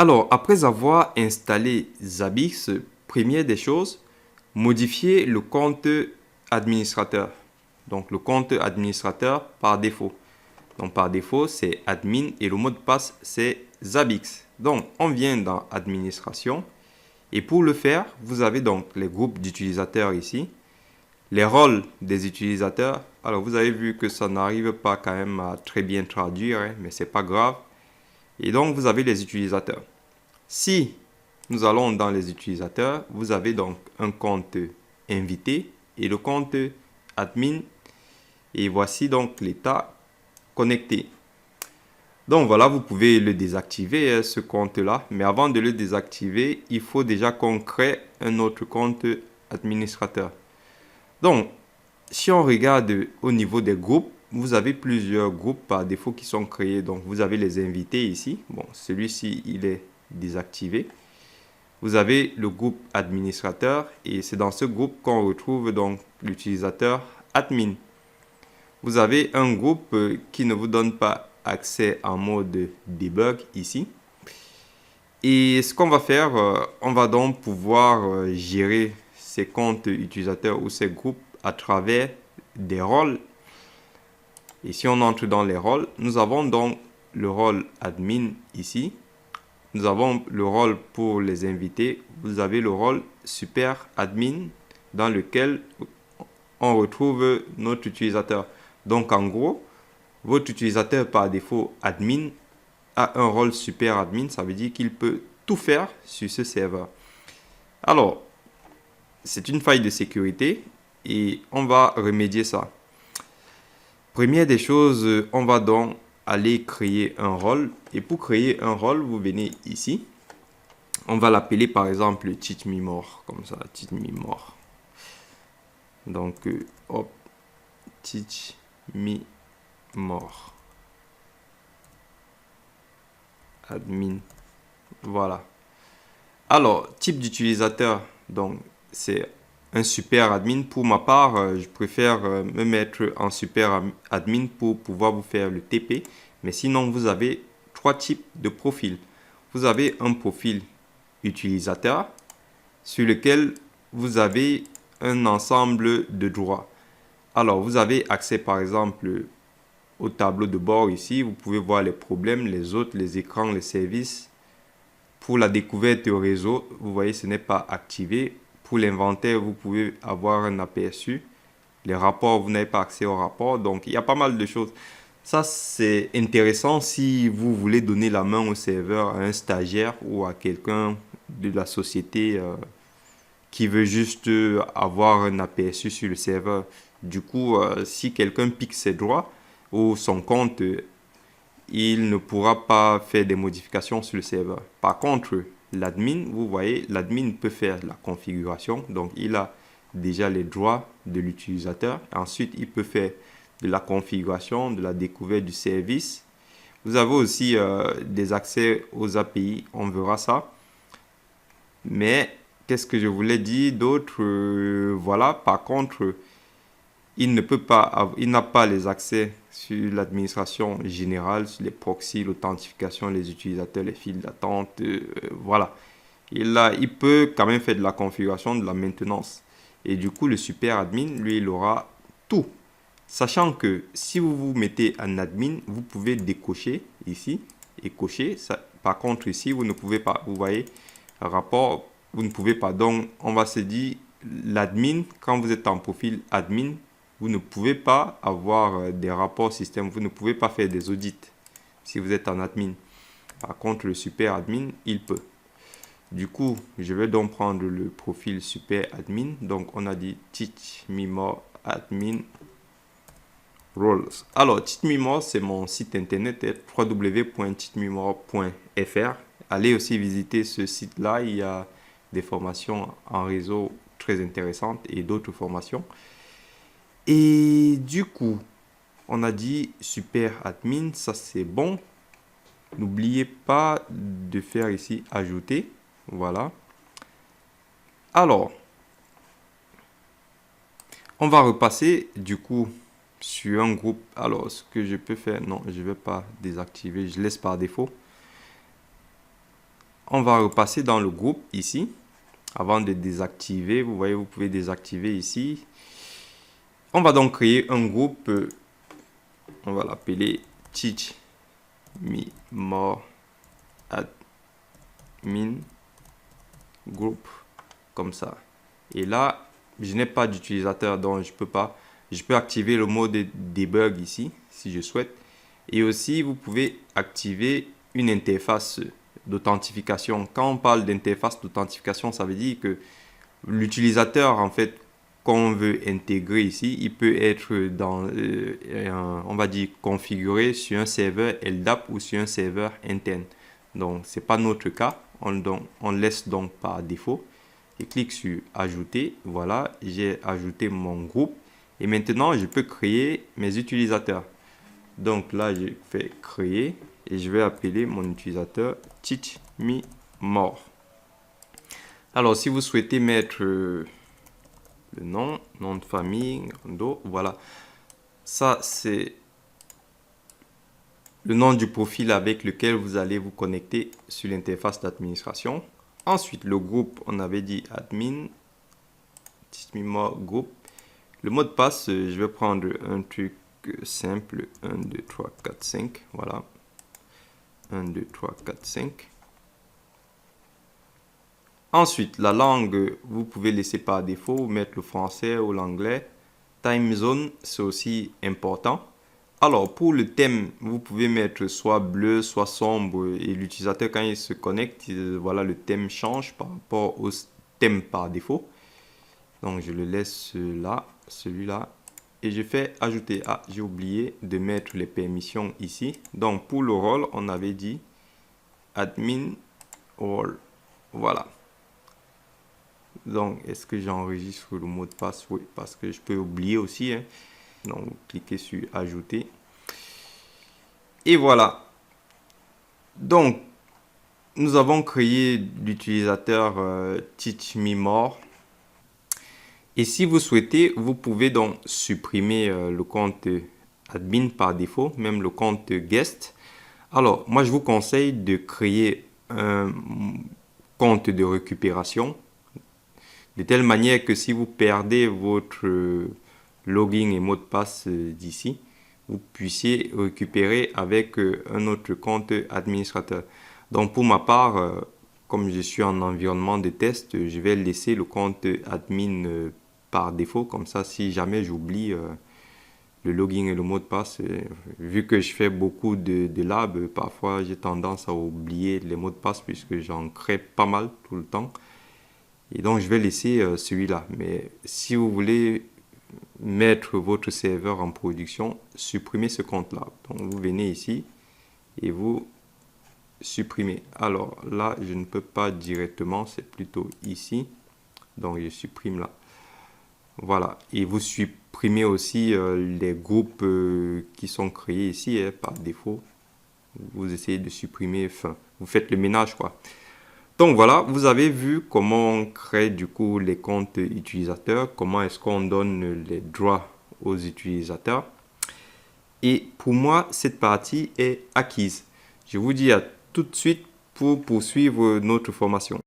Alors, après avoir installé Zabbix, première des choses, modifier le compte administrateur. Donc, le compte administrateur par défaut. Donc, par défaut, c'est admin et le mot de passe, c'est Zabbix. Donc, on vient dans administration. Et pour le faire, vous avez donc les groupes d'utilisateurs ici, les rôles des utilisateurs. Alors, vous avez vu que ça n'arrive pas quand même à très bien traduire, hein, mais c'est pas grave. Et donc, vous avez les utilisateurs. Si nous allons dans les utilisateurs, vous avez donc un compte invité et le compte admin. Et voici donc l'état connecté. Donc voilà, vous pouvez le désactiver, ce compte-là. Mais avant de le désactiver, il faut déjà qu'on crée un autre compte administrateur. Donc, si on regarde au niveau des groupes, vous avez plusieurs groupes par défaut qui sont créés. Donc, vous avez les invités ici. Bon, celui-ci, il est désactivé. Vous avez le groupe administrateur et c'est dans ce groupe qu'on retrouve donc l'utilisateur admin. Vous avez un groupe qui ne vous donne pas accès en mode debug ici. Et ce qu'on va faire, on va donc pouvoir gérer ces comptes utilisateurs ou ces groupes à travers des rôles. Et si on entre dans les rôles, nous avons donc le rôle admin ici. Nous avons le rôle pour les invités. Vous avez le rôle super admin dans lequel on retrouve notre utilisateur. Donc en gros, votre utilisateur par défaut admin a un rôle super admin. Ça veut dire qu'il peut tout faire sur ce serveur. Alors, c'est une faille de sécurité et on va remédier ça. Première des choses, on va donc aller créer un rôle. Et pour créer un rôle, vous venez ici. On va l'appeler par exemple Teach Me More, comme ça, Teach Me More. Donc, hop, Teach Me More. Admin. Voilà. Alors, type d'utilisateur, donc c'est un super admin. Pour ma part, je préfère me mettre en super admin pour pouvoir vous faire le TP. Mais sinon, vous avez trois types de profils. Vous avez un profil utilisateur sur lequel vous avez un ensemble de droits. Alors, vous avez accès par exemple au tableau de bord ici. Vous pouvez voir les problèmes, les autres, les écrans, les services. Pour la découverte réseau, vous voyez, ce n'est pas activé. Pour l'inventaire, vous pouvez avoir un aperçu. Les rapports, vous n'avez pas accès aux rapports. Donc, il y a pas mal de choses. Ça, c'est intéressant si vous voulez donner la main au serveur à un stagiaire ou à quelqu'un de la société qui veut juste avoir un aperçu sur le serveur. Du coup, si quelqu'un pique ses droits ou son compte, il ne pourra pas faire des modifications sur le serveur. Par contre, l'admin, vous voyez, l'admin peut faire la configuration. Donc, il a déjà les droits de l'utilisateur. Ensuite, il peut faire de la configuration, de la découverte du service. Vous avez aussi des accès aux API. On verra ça. Mais, qu'est-ce que je voulais dire d'autre? Voilà, par contre, il n'a pas les accès sur l'administration générale, sur les proxys, l'authentification, les utilisateurs, les files d'attente, voilà. Il peut quand même faire de la configuration, de la maintenance. Et du coup, le super admin, lui, il aura tout. Sachant que si vous vous mettez en admin, vous pouvez décocher ici et cocher. Ça, par contre, ici, vous ne pouvez pas. Vous voyez, rapport, vous ne pouvez pas. Donc, on va se dire, l'admin, quand vous êtes en profil admin, vous ne pouvez pas avoir des rapports système, vous ne pouvez pas faire des audits si vous êtes en admin. Par contre, le super admin, il peut. Du coup, je vais donc prendre le profil super admin. Donc, on a dit Teach Me More Admin Roles. Alors, Teach Me More, c'est mon site internet, www.teachmemore.fr. Allez aussi visiter ce site-là. Il y a des formations en réseau très intéressantes et d'autres formations. Et du coup, on a dit super admin, ça c'est bon. N'oubliez pas de faire ici ajouter. Voilà. Alors, on va repasser du coup sur un groupe. Alors, ce que je peux faire, non, je ne vais pas désactiver, je laisse par défaut. on va repasser dans le groupe ici. Avant de désactiver, vous voyez, vous pouvez désactiver ici. On va donc créer un groupe. On va l'appeler Teach Me More Admin Group. Comme ça. Et là, je n'ai pas d'utilisateur, donc je peux pas. Je peux activer le mode debug ici, si je souhaite. Et aussi, vous pouvez activer une interface d'authentification. Quand on parle d'interface d'authentification, ça veut dire que l'utilisateur, en fait, qu'on veut intégrer ici, il peut être dans, on va dire, configuré sur un serveur LDAP ou sur un serveur interne. Donc, c'est pas notre cas. On laisse donc par défaut. Je clique sur ajouter. Voilà, j'ai ajouté mon groupe. Et maintenant, je peux créer mes utilisateurs. Donc là, je fais créer et je vais appeler mon utilisateur Teach Me More. Alors, si vous souhaitez mettre le nom de famille, voilà. Ça, c'est le nom du profil avec lequel vous allez vous connecter sur l'interface d'administration. Ensuite, le groupe, on avait dit admin, Teach Me More groupe. Le mot de passe, je vais prendre un truc simple, 1, 2, 3, 4, 5, voilà. 1, 2, 3, 4, 5. Ensuite, la langue, vous pouvez laisser par défaut, mettre le français ou l'anglais. Time zone, c'est aussi important. Alors, pour le thème, vous pouvez mettre soit bleu, soit sombre. Et l'utilisateur, quand il se connecte, voilà, le thème change par rapport au thème par défaut. Donc, je le laisse là, celui-là. Et je fais ajouter. Ah, j'ai oublié de mettre les permissions ici. Donc, pour le rôle, on avait dit admin role. Voilà. Donc, est-ce que j'enregistre le mot de passe? Oui, parce que je peux oublier aussi. Hein. Donc, vous cliquez sur ajouter. Et voilà. Donc, nous avons créé l'utilisateur Teach Me More. Et si vous souhaitez, vous pouvez donc supprimer le compte admin par défaut, même le compte guest. Alors, moi, je vous conseille de créer un compte de récupération de telle manière que si vous perdez votre login et mot de passe d'ici, vous puissiez récupérer avec un autre compte administrateur. Donc, pour ma part, comme je suis en environnement de test, je vais laisser le compte admin par défaut. Comme ça, si jamais j'oublie le login et le mot de passe, vu que je fais beaucoup de labs, parfois j'ai tendance à oublier les mots de passe puisque j'en crée pas mal tout le temps. Et donc, je vais laisser celui-là. Mais si vous voulez mettre votre serveur en production, supprimez ce compte-là. Donc, vous venez ici et vous supprimez. Alors là, je ne peux pas directement, c'est plutôt ici. Donc, je supprime là. Voilà. Et vous supprimez aussi les groupes qui sont créés ici par défaut. Vous essayez de supprimer, enfin, vous faites le ménage, quoi. Donc voilà, vous avez vu comment on crée du coup les comptes utilisateurs, comment est-ce qu'on donne les droits aux utilisateurs. Et pour moi, cette partie est acquise. Je vous dis à tout de suite pour poursuivre notre formation.